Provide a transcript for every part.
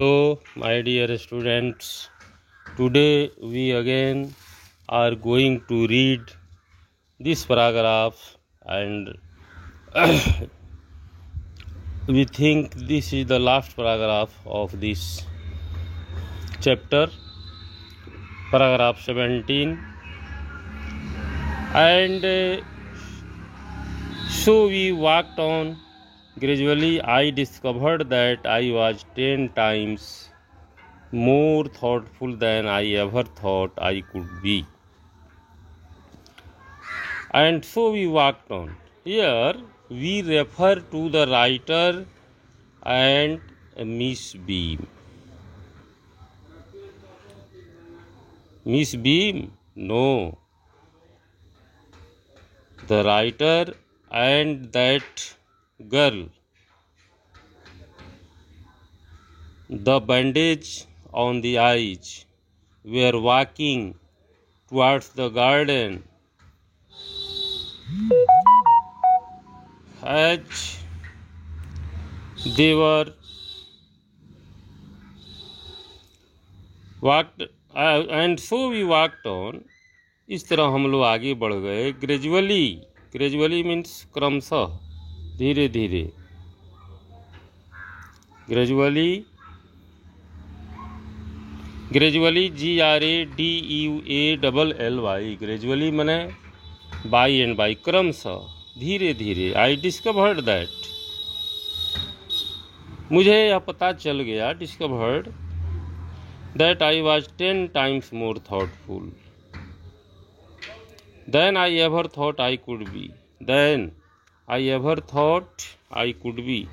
So, my dear students, today we again are going to read this paragraph, and we think this is the last paragraph of this chapter, paragraph 17. And so we walked on. Gradually, I discovered that I was 10 times more thoughtful than I ever thought I could be. And so we walked on. Here we refer to the writer and Miss Beam. Miss Beam? No. The writer and that girl. The bandage on the eyes were walking towards the garden. As they were walked, and so we walked on. इस तरह हम लोग आगे बढ़ गए. Gradually means क्रमशः, धीरे धीरे. Gradually GRADUALLY. ग्रेजुअली मने बाई एंड बाई, क्रमशः, धीरे धीरे. I discovered that. मुझे यह पता चल गया, discovered, that I was 10 times more thoughtful than I ever thought I could be.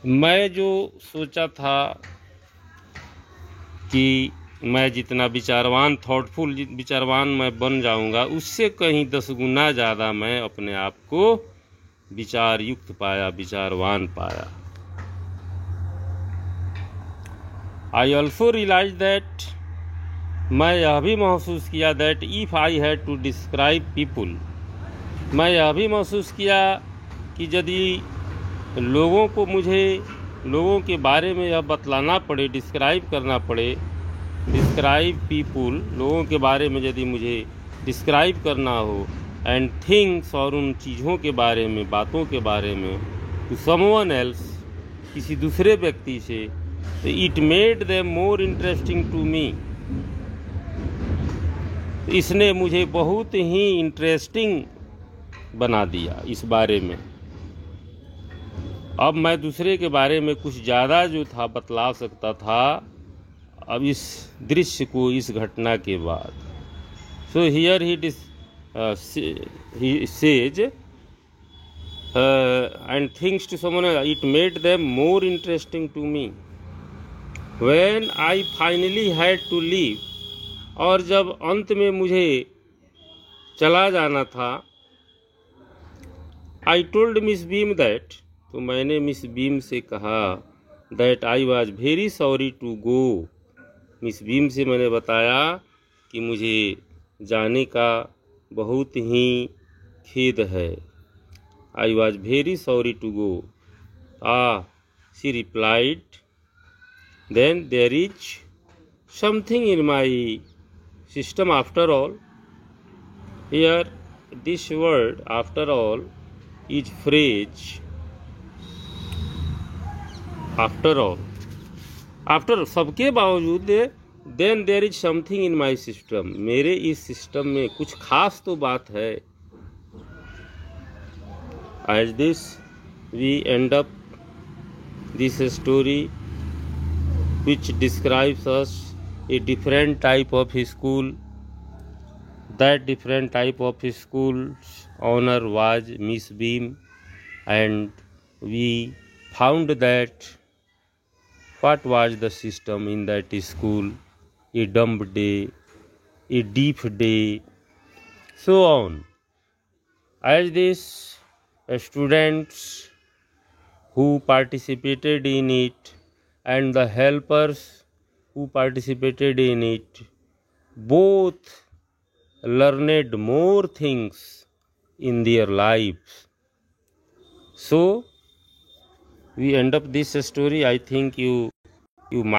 मैं जो सोचा था कि मैं जितना विचारवान मैं बन जाऊंगा, उससे कहीं 10 गुना ज़्यादा मैं अपने आप को विचारयुक्त पाया, विचारवान पाया. I also realized that, मैं यह भी महसूस किया, that if I had to describe people, मैं यह भी महसूस किया कि यदि लोगों के बारे में यह बतलाना पड़े, डिस्क्राइब करना पड़े, डिस्क्राइब पीपुल, लोगों के बारे में यदि मुझे डिस्क्राइब करना हो, एंड थिंग्स, और उन चीज़ों के बारे में, बातों के बारे में, टू समवन एल्स, किसी दूसरे व्यक्ति से, तो it made them more interesting to me. इसने मुझे बहुत ही इंटरेस्टिंग बना दिया इस बारे में. अब मैं दूसरे के बारे में कुछ ज़्यादा जो था बतला सकता था, अब इस दृश्य को, इस घटना के बाद. So here he says and things to someone, it made them more interesting to me. When I finally had to leave, और जब अंत में मुझे चला जाना था, I told Miss Beam that, तो मैंने मिस बीम से कहा, that I was very sorry to go. Miss Beam से मैंने बताया कि मुझे जाने का बहुत ही खेद है. I was very sorry to go. She replied, then there is something in my system after all. Here this word after all is phrase after all. After सबके बावजूद, then there is something in my system, मेरे इस system में कुछ खास तो बात है. As this we end up this story which describes us a different type of school. That different type of school's owner was Miss Beam, and we found that what was the system in that school: a dumb day, a deep day, so on. As this, students who participated in it and the helpers who participated in it both learned more things in their lives. So we end up this story. I think you you